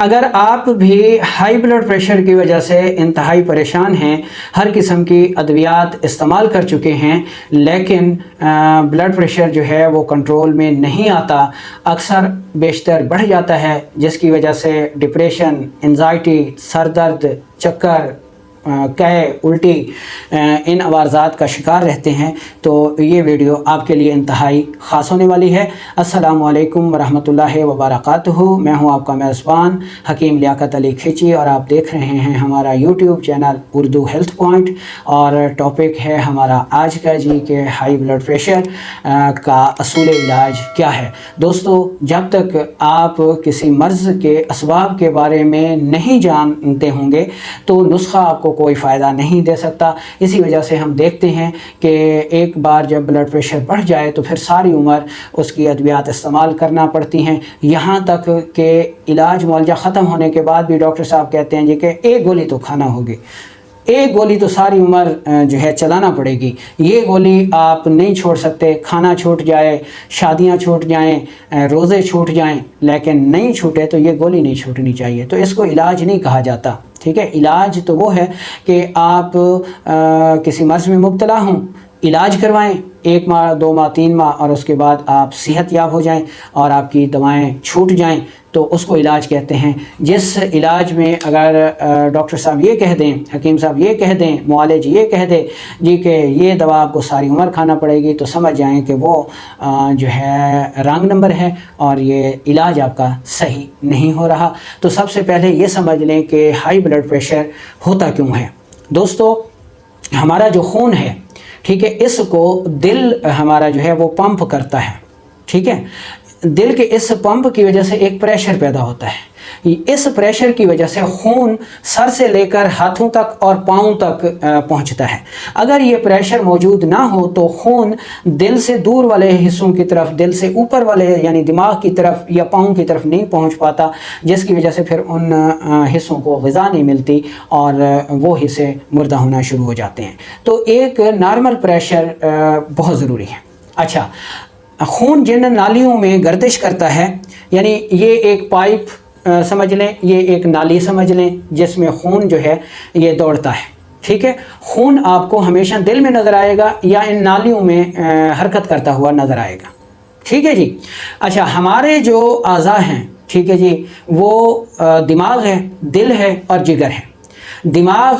اگر آپ بھی ہائی بلڈ پریشر کی وجہ سے انتہائی پریشان ہیں، ہر قسم کی ادویات استعمال کر چکے ہیں، لیکن بلڈ پریشر جو ہے وہ کنٹرول میں نہیں آتا، اکثر بیشتر بڑھ جاتا ہے، جس کی وجہ سے ڈپریشن، انزائٹی، سر درد، چکر، قے، الٹی ان عوارضات کا شکار رہتے ہیں، تو یہ ویڈیو آپ کے لیے انتہائی خاص ہونے والی ہے۔ السلام علیکم ورحمۃ اللہ وبرکاتہ۔ میں ہوں آپ کا میزبان حکیم لیاقت علی کھچی، اور آپ دیکھ رہے ہیں ہمارا YouTube channel Urdu health point, اور ٹاپک ہے ہمارا آج کا کہ ہائی بلڈ پریشر کا اصول علاج کیا ہے۔ دوستو، جب تک آپ کسی مرض کے اسباب کے بارے میں نہیں جانتے ہوں گے تو نسخہ آپ کو کوئی فائدہ نہیں دے سکتا۔ اسی وجہ سے ہم دیکھتے ہیں کہ ایک بار جب بلڈ پریشر بڑھ جائے تو پھر ساری عمر اس کی ادویات استعمال کرنا پڑتی ہیں، یہاں تک کہ علاج معالجہ ختم ہونے کے بعد بھی ڈاکٹر صاحب کہتے ہیں کہ ایک گولی تو کھانا ہوگی، ایک گولی تو ساری عمر جو ہے چلانا پڑے گی، یہ گولی آپ نہیں چھوڑ سکتے۔ کھانا چھوٹ جائے، شادیاں چھوٹ جائیں، روزے چھوٹ جائیں، لیکن نہیں چھوٹے تو یہ گولی نہیں چھوٹنی چاہیے۔ تو اس کو علاج نہیں کہا جاتا، ٹھیک ہے۔ علاج تو وہ ہے کہ آپ کسی مرض میں مبتلا ہوں، علاج کروائیں 1 ماہ، 2 ماہ، 3 ماہ، اور اس کے بعد آپ صحت یاب ہو جائیں اور آپ کی دوائیں چھوٹ جائیں، تو اس کو علاج کہتے ہیں۔ جس علاج میں اگر ڈاکٹر صاحب یہ کہہ دیں، حکیم صاحب یہ کہہ دیں، معالج یہ کہہ دے کہ یہ دوا آپ کو ساری عمر کھانا پڑے گی، تو سمجھ جائیں کہ وہ جو ہے رانگ نمبر ہے اور یہ علاج آپ کا صحیح نہیں ہو رہا۔ تو سب سے پہلے یہ سمجھ لیں کہ ہائی بلڈ پریشر ہوتا کیوں ہے۔ دوستو، ہمارا جو خون ہے، ٹھیک ہے، اس کو دل ہمارا جو ہے وہ پمپ کرتا ہے، ٹھیک ہے۔ دل کے اس پمپ کی وجہ سے ایک پریشر پیدا ہوتا ہے، اس پریشر کی وجہ سے خون سر سے لے کر ہاتھوں تک اور پاؤں تک پہنچتا ہے۔ اگر یہ پریشر موجود نہ ہو تو خون دل سے دور والے حصوں کی طرف، دل سے اوپر والے یعنی دماغ کی طرف یا پاؤں کی طرف نہیں پہنچ پاتا، جس کی وجہ سے پھر ان حصوں کو غذا نہیں ملتی اور وہ حصے مردہ ہونا شروع ہو جاتے ہیں۔ تو ایک نارمل پریشر بہت ضروری ہے۔ اچھا، خون جن نالیوں میں گردش کرتا ہے، یعنی یہ ایک پائپ سمجھ لیں، یہ ایک نالی سمجھ لیں جس میں خون جو ہے یہ دوڑتا ہے، ٹھیک ہے۔ خون آپ کو ہمیشہ دل میں نظر آئے گا یا ان نالیوں میں حرکت کرتا ہوا نظر آئے گا، ٹھیک ہے جی۔ اچھا، ہمارے جو اعضاء ہیں، ٹھیک ہے جی، وہ دماغ ہے، دل ہے اور جگر ہے۔ دماغ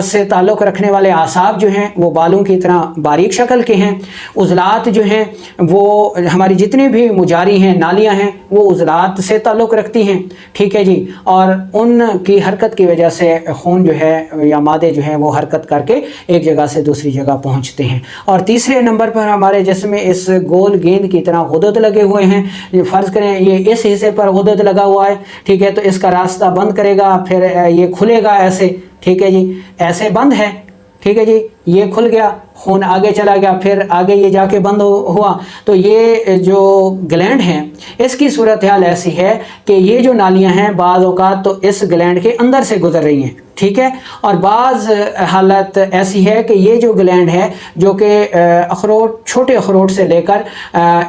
سے تعلق رکھنے والے اعصاب جو ہیں وہ بالوں کی طرح باریک شکل کے ہیں۔ عضلات جو ہیں وہ ہماری جتنے بھی مجاری ہیں، نالیاں ہیں، وہ عضلات سے تعلق رکھتی ہیں، ٹھیک ہے جی، اور ان کی حرکت کی وجہ سے خون جو ہے یا مادے جو ہیں وہ حرکت کر کے ایک جگہ سے دوسری جگہ پہنچتے ہیں۔ اور تیسرے نمبر پر ہمارے جسم میں اس گول گیند کی طرح غدد لگے ہوئے ہیں۔ فرض کریں یہ اس حصے پر غدد لگا ہوا ہے، ٹھیک ہے، تو اس کا راستہ بند کرے گا، پھر یہ کھلے گا ایسے، ٹھیک ہے جی، ایسے بند ہے، ٹھیک ہے جی، یہ کھل گیا، خون آگے چلا گیا، پھر آگے یہ جا کے بند ہوا۔ تو یہ جو گلینڈ ہیں، اس کی صورتحال ایسی ہے کہ یہ جو نالیاں ہیں بعض اوقات تو اس گلینڈ کے اندر سے گزر رہی ہیں، ٹھیک ہے، اور بعض حالت ایسی ہے کہ یہ جو گلینڈ ہے جو کہ اخروٹ، چھوٹے اخروٹ سے لے کر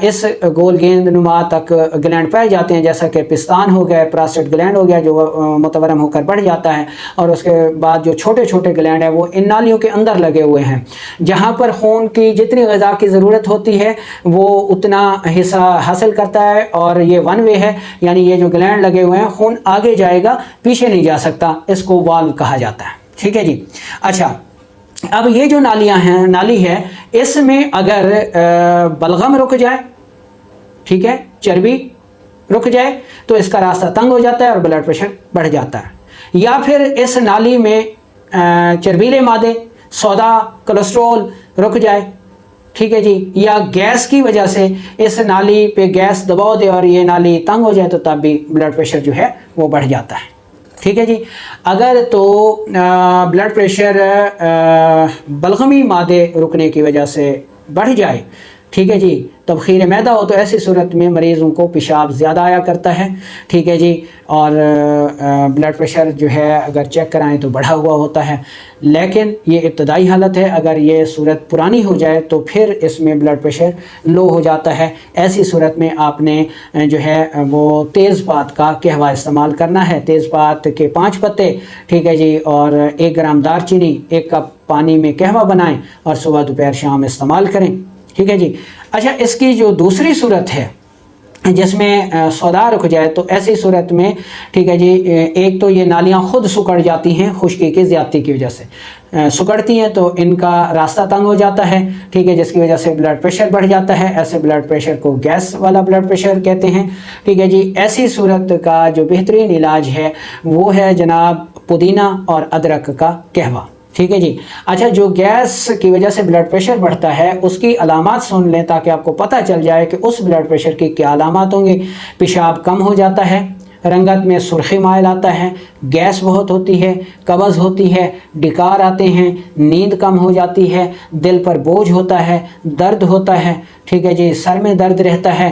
اس گول گیند نما تک گلینڈ پائے جاتے ہیں، جیسا کہ پستان ہو گیا، پراسٹیٹ گلینڈ ہو گیا جو متورم ہو کر بڑھ جاتا ہے، اور اس کے بعد جو چھوٹے چھوٹے گلینڈ ہیں وہ ان نالیوں کے اندر لگے ہوئے ہیں۔ جہاں پر خون کی جتنی غذا کی ضرورت ہوتی ہے وہ اتنا حصہ حاصل کرتا ہے، اور یہ ون وے ہے، یعنی یہ جو گلینڈ لگے ہوئے ہیں خون آگے جائے گا، پیچھے نہیں جا سکتا، اس کو والو کہا جاتا ہے، ٹھیک ہے جی۔ اچھا، اب یہ جو نالیاں ہیں، نالی ہے، اس میں اگر بلغم رک جائے، ٹھیک ہے، چربی رک جائے تو اس کا راستہ تنگ ہو جاتا ہے اور بلڈ پریشر بڑھ جاتا ہے۔ یا پھر اس نالی میں چربیلے مادے، سوڈا، کولیسٹرول رک جائے، ٹھیک ہے جی، یا گیس کی وجہ سے اس نالی پہ گیس دباؤ دے اور یہ نالی تنگ ہو جائے تو تب بھی بلڈ پریشر جو ہے وہ بڑھ جاتا ہے، ٹھیک ہے جی۔ اگر تو بلڈ پریشر بلغمی مادے رکنے کی وجہ سے بڑھ جائے، ٹھیک ہے جی، تبخیر معدہ ہو تو ایسی صورت میں مریضوں کو پیشاب زیادہ آیا کرتا ہے، ٹھیک ہے جی، اور بلڈ پریشر جو ہے اگر چیک کرائیں تو بڑھا ہوا ہوتا ہے، لیکن یہ ابتدائی حالت ہے۔ اگر یہ صورت پرانی ہو جائے تو پھر اس میں بلڈ پریشر لو ہو جاتا ہے۔ ایسی صورت میں آپ نے جو ہے وہ تیز پات کا قہوہ استعمال کرنا ہے، تیز پات کے 5 پتے، ٹھیک ہے جی، اور 1 گرام دار چینی، 1 کپ پانی میں قہوہ بنائیں اور صبح دوپہر شام استعمال کریں، ٹھیک ہے جی۔ اچھا، اس کی جو دوسری صورت ہے جس میں سودا رک جائے، تو ایسی صورت میں ٹھیک ہے جی، ایک تو یہ نالیاں خود سکڑ جاتی ہیں خشکی کی زیادتی کی وجہ سے، سکڑتی ہیں تو ان کا راستہ تنگ ہو جاتا ہے، ٹھیک ہے، جس کی وجہ سے بلڈ پریشر بڑھ جاتا ہے۔ ایسے بلڈ پریشر کو گیس والا بلڈ پریشر کہتے ہیں، ٹھیک ہے جی۔ ایسی صورت کا جو بہترین علاج ہے وہ ہے جناب پودینہ اور ادرک کا قہوہ، ٹھیک ہے جی۔ اچھا، جو گیس کی وجہ سے بلڈ پریشر بڑھتا ہے اس کی علامات سن لیں تاکہ آپ کو پتہ چل جائے کہ اس بلڈ پریشر کی کیا علامات ہوں گے۔ پیشاب کم ہو جاتا ہے، رنگت میں سرخی مائل آتا ہے، گیس بہت ہوتی ہے، قبض ہوتی ہے، ڈکار آتے ہیں، نیند کم ہو جاتی ہے، دل پر بوجھ ہوتا ہے، درد ہوتا ہے، ٹھیک ہے جی، سر میں درد رہتا ہے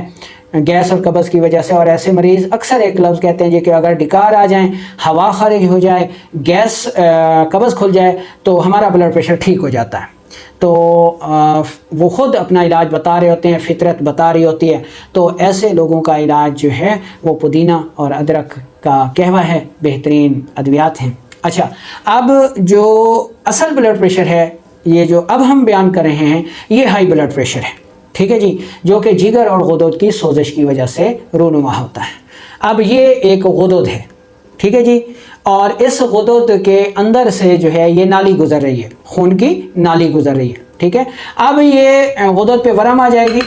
گیس اور قبض کی وجہ سے۔ اور ایسے مریض اکثر ایک لفظ کہتے ہیں جی کہ اگر ڈکار آ جائیں، ہوا خارج ہو جائے، گیس قبض کھل جائے تو ہمارا بلڈ پریشر ٹھیک ہو جاتا ہے۔ تو وہ خود اپنا علاج بتا رہے ہوتے ہیں، فطرت بتا رہی ہوتی ہے، تو ایسے لوگوں کا علاج جو ہے وہ پودینہ اور ادرک کا قہوہ ہے، بہترین ادویات ہیں۔ اچھا، اب جو اصل بلڈ پریشر ہے، یہ جو اب ہم بیان کر رہے ہیں، یہ ہائی بلڈ پریشر ہے، ٹھیک ہے جی، جو کہ جگر اور غدود کی سوزش کی وجہ سے رونما ہوتا ہے۔ اب یہ ایک غدود ہے، ٹھیک ہے جی، اور اس غدود کے اندر سے جو ہے یہ نالی گزر رہی ہے، خون کی نالی گزر رہی ہے، ٹھیک ہے۔ اب یہ غدود پہ ورم آ جائے گی،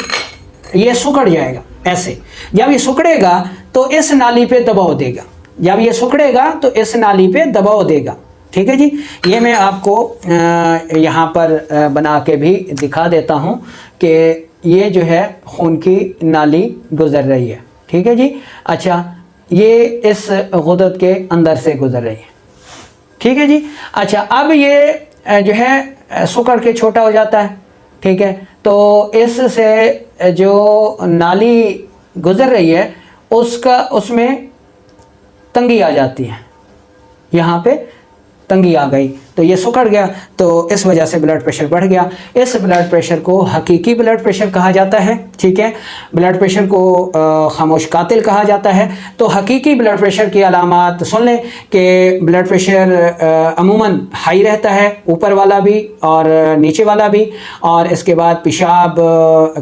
یہ سکڑ جائے گا ایسے، جب یہ سکڑے گا تو اس نالی پہ دباؤ دے گا، جب یہ سکڑے گا تو اس نالی پہ دباؤ دے گا، ٹھیک ہے جی۔ یہ میں آپ کو یہاں پر بنا کے بھی دکھا دیتا ہوں کہ یہ جو ہے خون کی نالی گزر رہی ہے، ٹھیک ہے جی۔ اچھا، یہ اس غدود کے اندر سے گزر رہی ہے، ٹھیک ہے جی۔ اچھا، اب یہ جو ہے سکڑ کے چھوٹا ہو جاتا ہے، ٹھیک ہے، تو اس سے جو نالی گزر رہی ہے اس میں تنگی آ جاتی ہے، یہاں پہ تنگی آ گئی تو یہ سکڑ گیا، تو اس وجہ سے بلڈ پریشر بڑھ گیا۔ اس بلڈ پریشر کو حقیقی بلڈ پریشر کہا جاتا ہے، ٹھیک ہے، بلڈ پریشر کو خاموش قاتل کہا جاتا ہے۔ تو حقیقی بلڈ پریشر کی علامات سن لیں کہ بلڈ پریشر عموماً ہائی رہتا ہے، اوپر والا بھی اور نیچے والا بھی، اور اس کے بعد پیشاب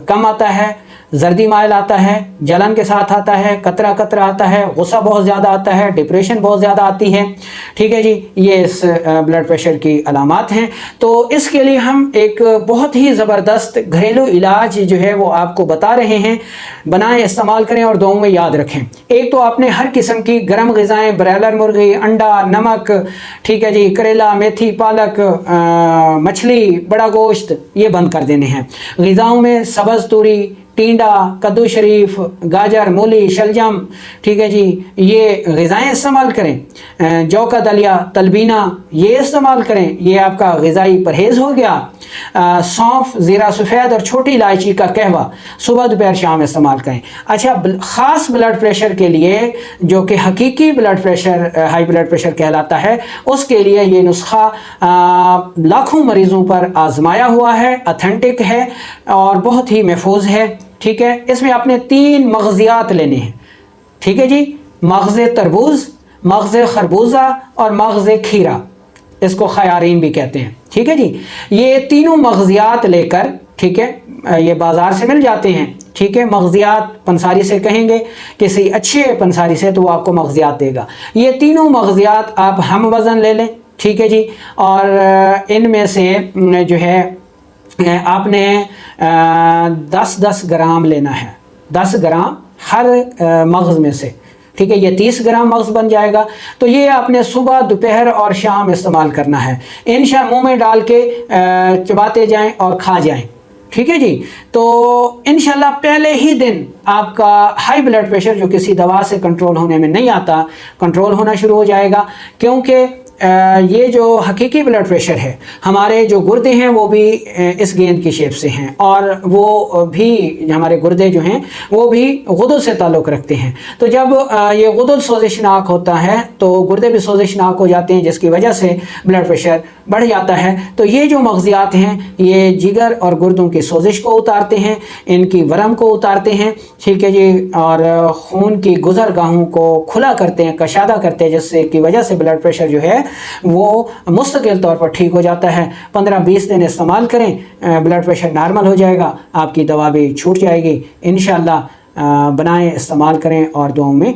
کم آتا ہے، زردی مائل آتا ہے، جلن کے ساتھ آتا ہے، قطرہ قطرہ آتا ہے، غصہ بہت زیادہ آتا ہے، ڈپریشن بہت زیادہ آتی ہے، ٹھیک ہے جی۔ یہ اس بلڈ پریشر کی علامات ہیں۔ تو اس کے لیے ہم ایک بہت ہی زبردست گھریلو علاج جو ہے وہ آپ کو بتا رہے ہیں، بنائیں، استعمال کریں اور دعاؤں میں یاد رکھیں۔ ایک تو آپ نے ہر قسم کی گرم غذائیں، برائلر مرغی، انڈا، نمک، ٹھیک ہے جی، کریلا، میتھی، پالک، مچھلی، بڑا گوشت، یہ بند کر دینے ہیں۔ غذاؤں میں سبز توری، ٹینڈا، کدو شریف، گاجر، مولی، شلجم، ٹھیک ہے جی، یہ غذائیں استعمال کریں۔ جو کا دلیا، تلبینہ، یہ استعمال کریں، یہ آپ کا غذائی پرہیز ہو گیا۔ سونف، زیرہ سفید اور چھوٹی الائچی کا قہوہ صبح دوپہر شام استعمال کریں۔ اچھا، خاص بلڈ پریشر کے لیے جو کہ حقیقی blood pressure high blood pressure کہلاتا ہے، اس کے لیے یہ نسخہ لاکھوں مریضوں پر آزمایا ہوا ہے، اتھینٹک ہے اور بہت ہی محفوظ ہے، ٹھیک ہے۔ اس میں آپ نے 3 مغزیات لینے ہیں، ٹھیک ہے جی، مغز تربوز، مغز خربوزہ اور مغز کھیرا، اس کو خیارین بھی کہتے ہیں، ٹھیک ہے جی۔ یہ تینوں مغزیات لے کر، ٹھیک ہے، یہ بازار سے مل جاتے ہیں، ٹھیک ہے، مغزیات پنساری سے کہیں گے، کسی اچھے پنساری سے، تو وہ آپ کو مغزیات دے گا۔ یہ تینوں مغزیات آپ ہم وزن لے لیں، ٹھیک ہے جی، اور ان میں سے جو ہے آپ نے 10 گرام لینا ہے، 10 گرام ہر مغز میں سے، ٹھیک ہے، یہ 30 گرام مغز بن جائے گا۔ تو یہ آپ نے صبح، دوپہر اور شام استعمال کرنا ہے، انشاءاللہ منہ میں ڈال کے چباتے جائیں اور کھا جائیں، ٹھیک ہے جی۔ تو انشاءاللہ پہلے ہی دن آپ کا ہائی بلڈ پریشر جو کسی دوا سے کنٹرول ہونے میں نہیں آتا، کنٹرول ہونا شروع ہو جائے گا، کیونکہ یہ جو حقیقی بلڈ پریشر ہے، ہمارے جو گردے ہیں وہ بھی اس گیند کی شیپ سے ہیں، اور وہ بھی ہمارے گردے جو ہیں وہ بھی غدود سے تعلق رکھتے ہیں۔ تو جب یہ غدود سوزشناک ہوتا ہے تو گردے بھی سوزشناک ہو جاتے ہیں، جس کی وجہ سے بلڈ پریشر بڑھ جاتا ہے۔ تو یہ جو مغزیات ہیں یہ جگر اور گردوں کی سوزش کو اتارتے ہیں، ان کی ورم کو اتارتے ہیں، ٹھیک ہے جی، اور خون کی گزرگاہوں کو کھلا کرتے ہیں، کشادہ کرتے ہیں، جس سے کی وجہ سے بلڈ پریشر جو ہے وہ مستقل طور پر ٹھیک ہو جاتا ہے۔ 15-20 دن استعمال کریں، بلڈ پریشر نارمل ہو جائے گا، آپ کی دوا بھی چھوٹ جائے گی انشاءاللہ۔ بنائیں، استعمال کریں اور دعاؤں میں